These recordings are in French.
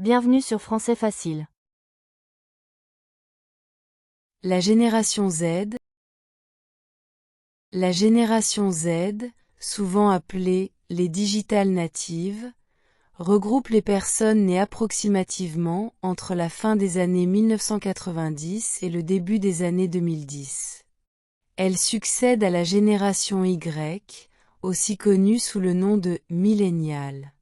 Bienvenue sur Français Facile. La génération Z. La génération Z, souvent appelée les digital natives, regroupe les personnes nées approximativement entre la fin des années 1990 et le début des années 2010. Elle succède à la génération Y, aussi connue sous le nom de millénial.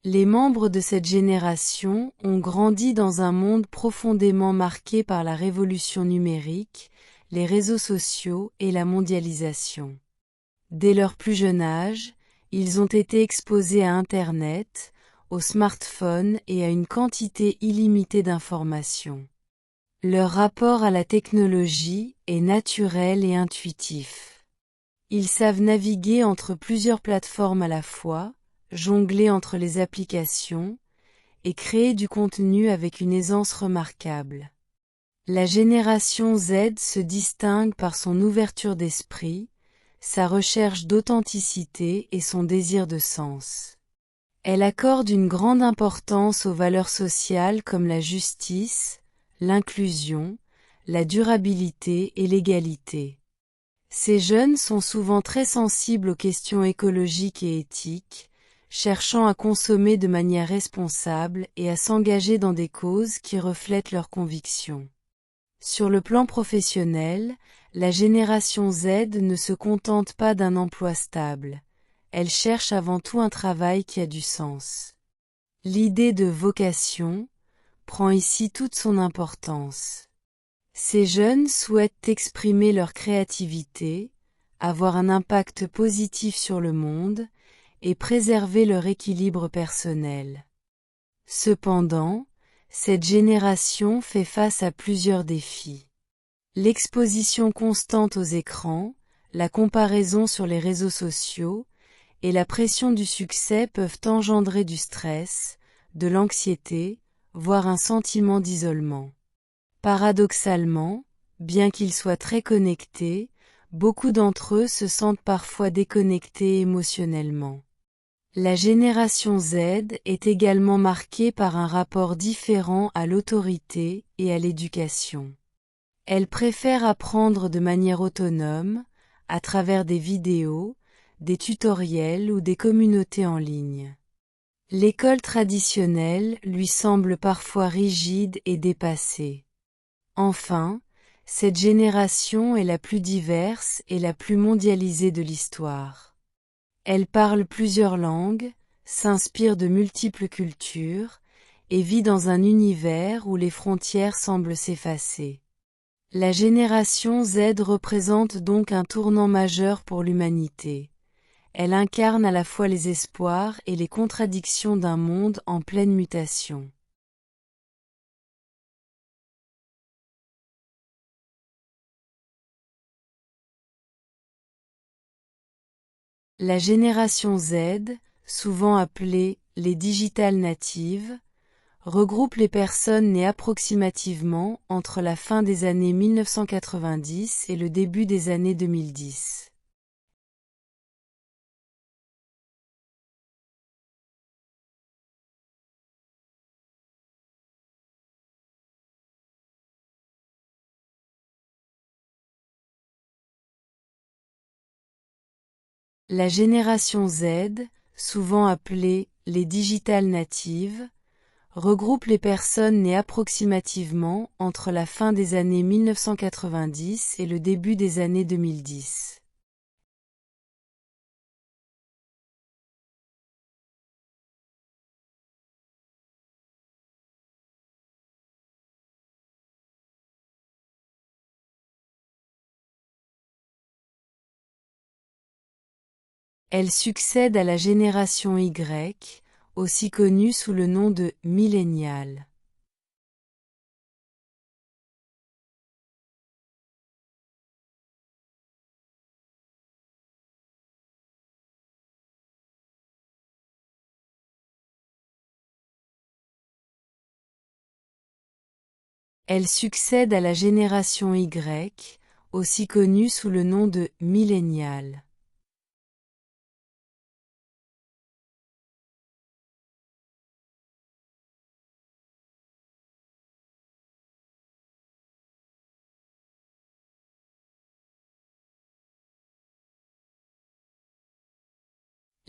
Les membres de cette génération ont grandi dans un monde profondément marqué par la révolution numérique, les réseaux sociaux et la mondialisation. Dès leur plus jeune âge, ils ont été exposés à Internet, aux smartphones et à une quantité illimitée d'informations. Leur rapport à la technologie est naturel et intuitif. Ils savent naviguer entre plusieurs plateformes à la fois, jongler entre les applications, et créer du contenu avec une aisance remarquable. La génération Z se distingue par son ouverture d'esprit, sa recherche d'authenticité et son désir de sens. Elle accorde une grande importance aux valeurs sociales comme la justice, l'inclusion, la durabilité et l'égalité. Ces jeunes sont souvent très sensibles aux questions écologiques et éthiques, cherchant à consommer de manière responsable et à s'engager dans des causes qui reflètent leurs convictions. Sur le plan professionnel, la génération Z ne se contente pas d'un emploi stable. Elle cherche avant tout un travail qui a du sens. L'idée de vocation prend ici toute son importance. Ces jeunes souhaitent exprimer leur créativité, avoir un impact positif sur le monde, et préserver leur équilibre personnel. Cependant, cette génération fait face à plusieurs défis. L'exposition constante aux écrans, la comparaison sur les réseaux sociaux, et la pression du succès peuvent engendrer du stress, de l'anxiété, voire un sentiment d'isolement. Paradoxalement, bien qu'ils soient très connectés, beaucoup d'entre eux se sentent parfois déconnectés émotionnellement. La génération Z est également marquée par un rapport différent à l'autorité et à l'éducation. Elle préfère apprendre de manière autonome, à travers des vidéos, des tutoriels ou des communautés en ligne. L'école traditionnelle lui semble parfois rigide et dépassée. Enfin, cette génération est la plus diverse et la plus mondialisée de l'histoire. Elle parle plusieurs langues, s'inspire de multiples cultures, et vit dans un univers où les frontières semblent s'effacer. La génération Z représente donc un tournant majeur pour l'humanité. Elle incarne à la fois les espoirs et les contradictions d'un monde en pleine mutation. La génération Z, souvent appelée les digital natives, regroupe les personnes nées approximativement entre la fin des années 1990 et le début des années 2010. La génération Z, souvent appelée les digital natives, regroupe les personnes nées approximativement entre la fin des années 1990 et le début des années 2010. Elle succède à la génération Y, aussi connue sous le nom de millénial. Elle succède à la génération Y, aussi connue sous le nom de millénial.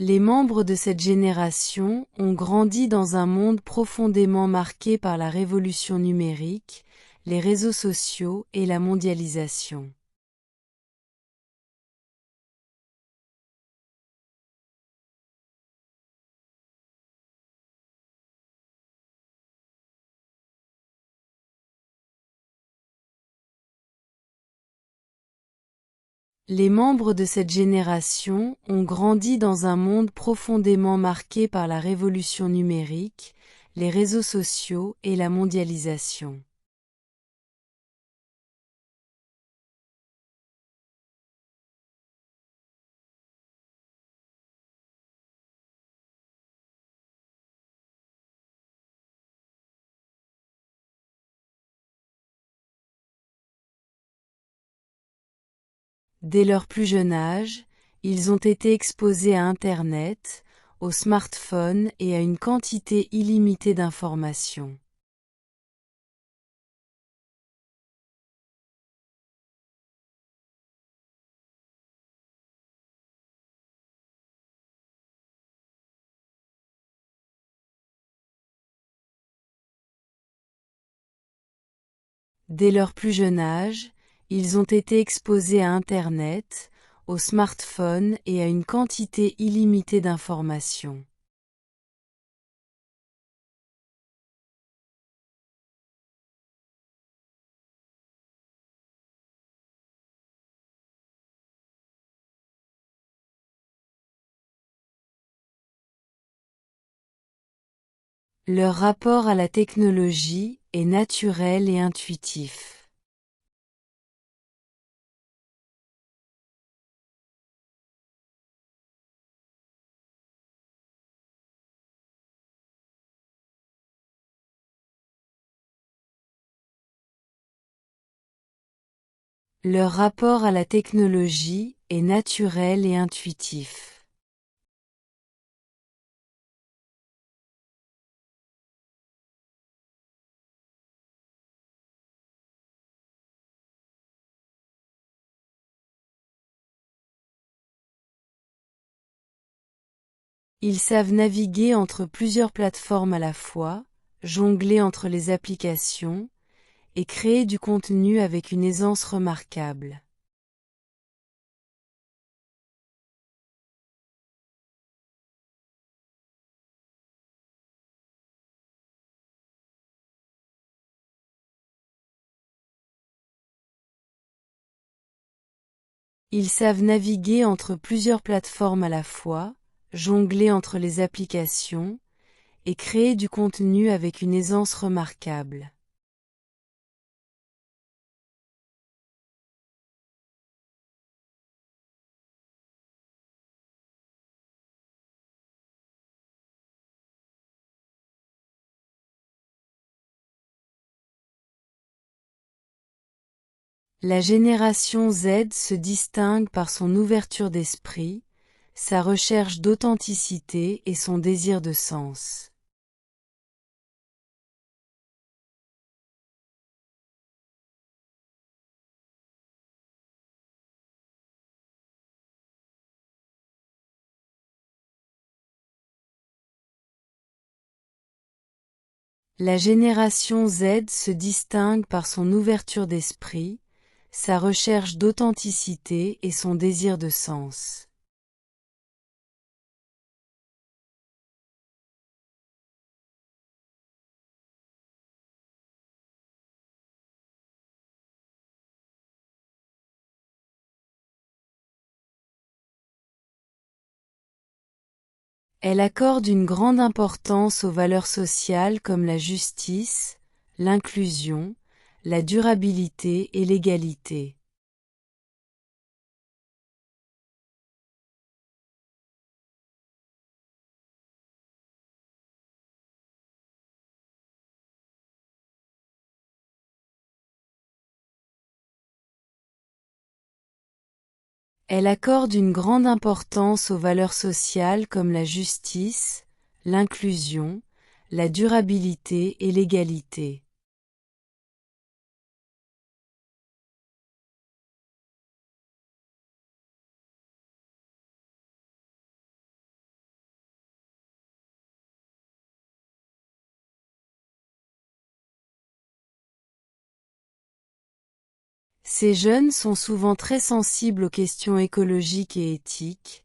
Les membres de cette génération ont grandi dans un monde profondément marqué par la révolution numérique, les réseaux sociaux et la mondialisation. Les membres de cette génération ont grandi dans un monde profondément marqué par la révolution numérique, les réseaux sociaux et la mondialisation. Dès leur plus jeune âge, ils ont été exposés à Internet, aux smartphones et à une quantité illimitée d'informations. Dès leur plus jeune âge, ils ont été exposés à Internet, aux smartphones et à une quantité illimitée d'informations. Leur rapport à la technologie est naturel et intuitif. Leur rapport à la technologie est naturel et intuitif. Ils savent naviguer entre plusieurs plateformes à la fois, jongler entre les applications, et créer du contenu avec une aisance remarquable. Ils savent naviguer entre plusieurs plateformes à la fois, jongler entre les applications, et créer du contenu avec une aisance remarquable. La génération Z se distingue par son ouverture d'esprit, sa recherche d'authenticité et son désir de sens. La génération Z se distingue par son ouverture d'esprit, sa recherche d'authenticité et son désir de sens. Elle accorde une grande importance aux valeurs sociales comme la justice, l'inclusion, la durabilité et l'égalité. Elle accorde une grande importance aux valeurs sociales comme la justice, l'inclusion, la durabilité et l'égalité. Ces jeunes sont souvent très sensibles aux questions écologiques et éthiques.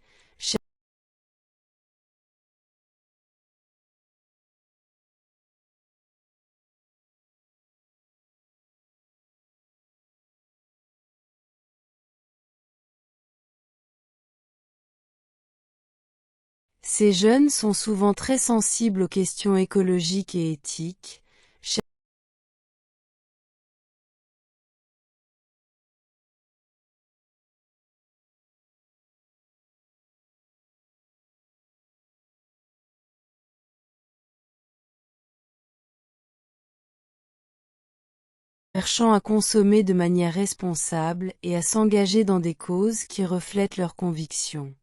Ces jeunes sont souvent très sensibles aux questions écologiques et éthiques, cherchant à consommer de manière responsable et à s'engager dans des causes qui reflètent leurs convictions.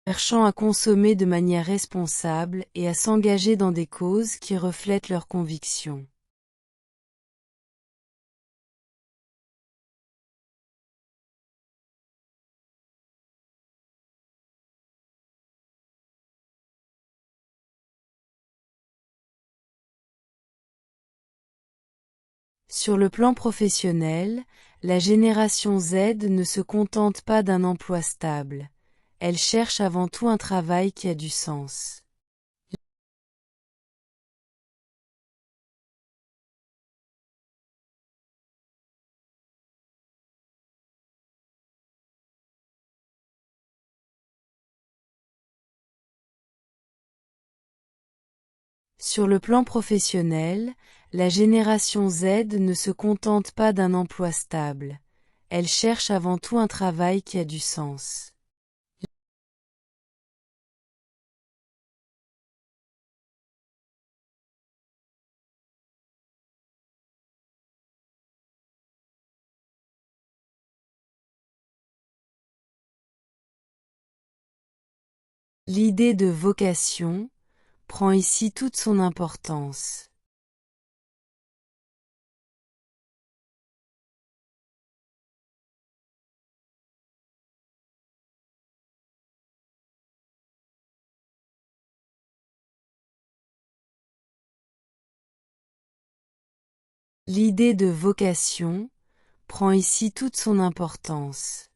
Cherchant à consommer de manière responsable et à s'engager dans des causes qui reflètent leurs convictions. Sur le plan professionnel, la génération Z ne se contente pas d'un emploi stable. Elle cherche avant tout un travail qui a du sens. Sur le plan professionnel, la génération Z ne se contente pas d'un emploi stable. Elle cherche avant tout un travail qui a du sens. L'idée de vocation prend ici toute son importance. L'idée de vocation prend ici toute son importance.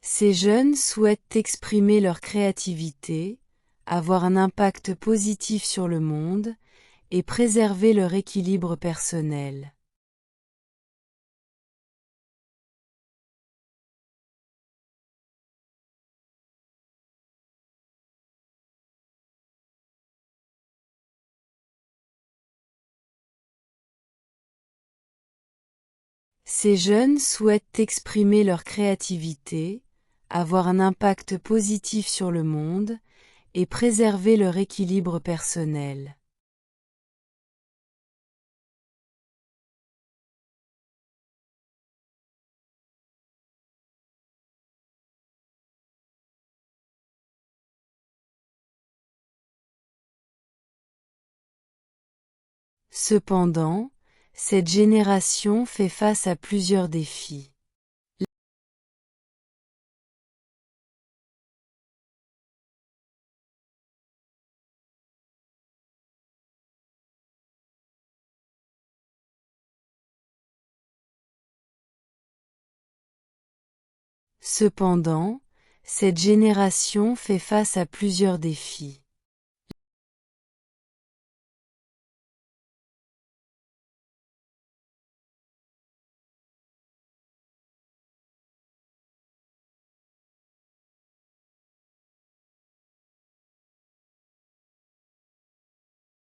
Ces jeunes souhaitent exprimer leur créativité, avoir un impact positif sur le monde, et préserver leur équilibre personnel. Ces jeunes souhaitent exprimer leur créativité, avoir un impact positif sur le monde, et préserver leur équilibre personnel. Cependant, cette génération fait face à plusieurs défis. Cependant, cette génération fait face à plusieurs défis.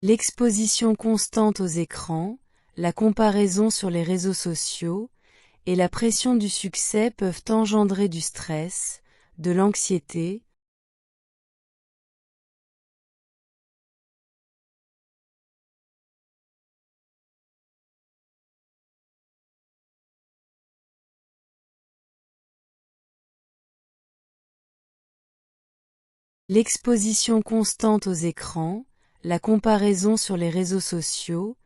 L'exposition constante aux écrans, la comparaison sur les réseaux sociaux, et la pression du succès peuvent engendrer du stress, de l'anxiété, L'exposition constante aux écrans, la comparaison sur les réseaux sociaux,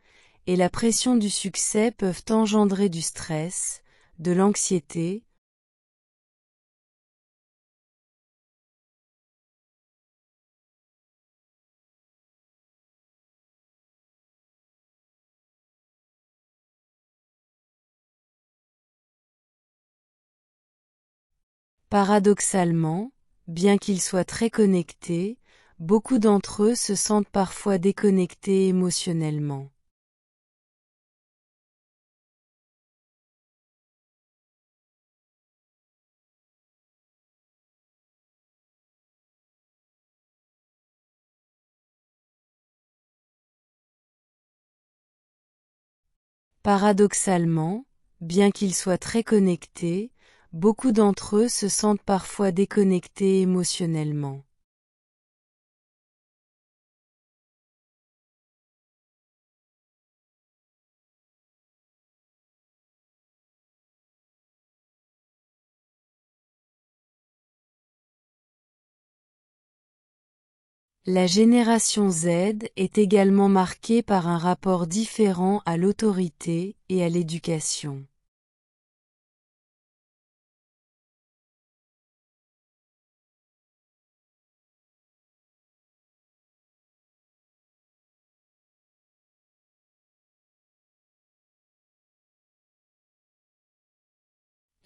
et la pression du succès peuvent engendrer du stress, de l'anxiété. Paradoxalement, bien qu'ils soient très connectés, beaucoup d'entre eux se sentent parfois déconnectés émotionnellement. Paradoxalement, bien qu'ils soient très connectés, beaucoup d'entre eux se sentent parfois déconnectés émotionnellement. La génération Z est également marquée par un rapport différent à l'autorité et à l'éducation.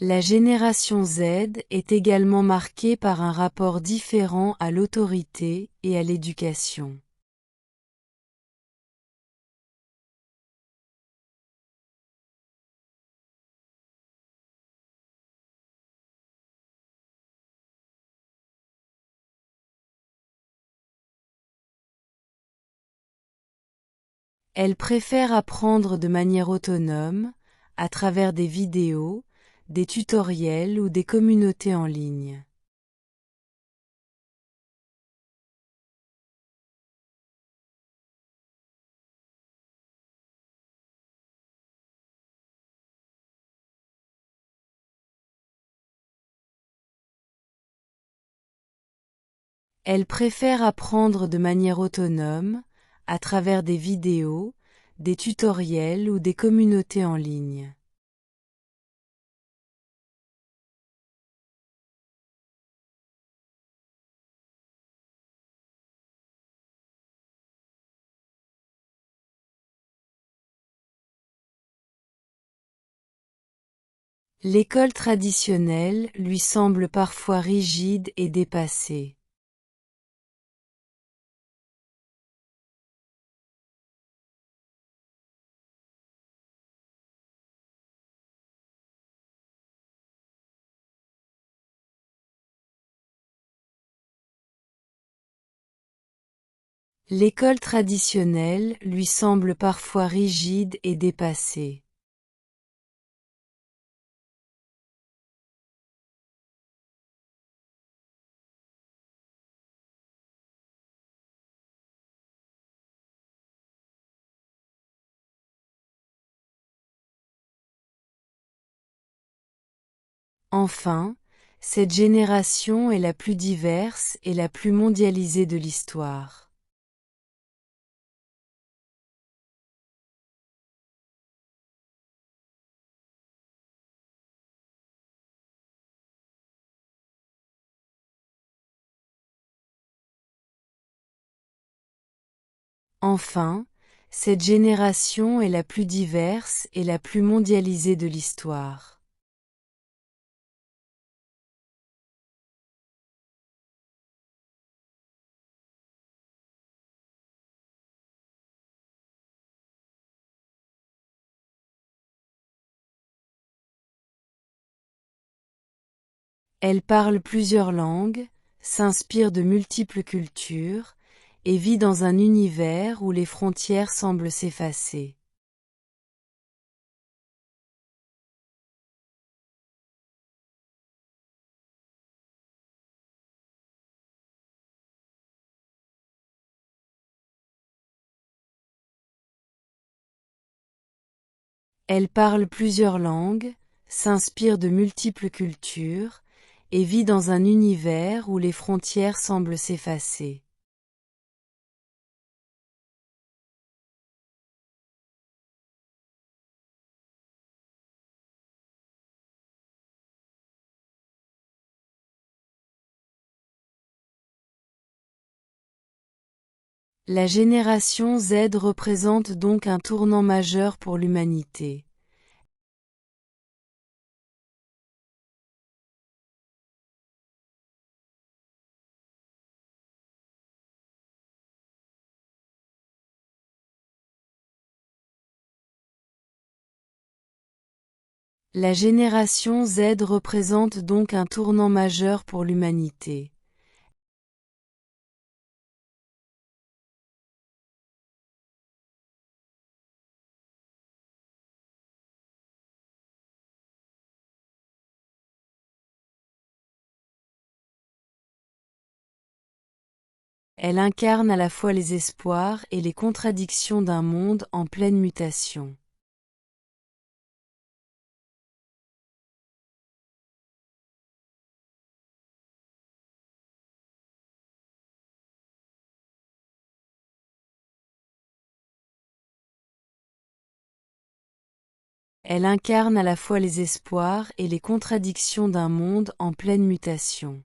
La génération Z est également marquée par un rapport différent à l'autorité et à l'éducation. Elle préfère apprendre de manière autonome, à travers des vidéos, des tutoriels ou des communautés en ligne. Elle préfère apprendre de manière autonome, à travers des vidéos, des tutoriels ou des communautés en ligne. L'école traditionnelle lui semble parfois rigide et dépassée. L'école traditionnelle lui semble parfois rigide et dépassée. Enfin, cette génération est la plus diverse et la plus mondialisée de l'histoire. Enfin, cette génération est la plus diverse et la plus mondialisée de l'histoire. Elle parle plusieurs langues, s'inspire de multiples cultures, et vit dans un univers où les frontières semblent s'effacer. Elle parle plusieurs langues, s'inspire de multiples cultures, et vit dans un univers où les frontières semblent s'effacer. La génération Z représente donc un tournant majeur pour l'humanité. La génération Z représente donc un tournant majeur pour l'humanité. Elle incarne à la fois les espoirs et les contradictions d'un monde en pleine mutation. Elle incarne à la fois les espoirs et les contradictions d'un monde en pleine mutation.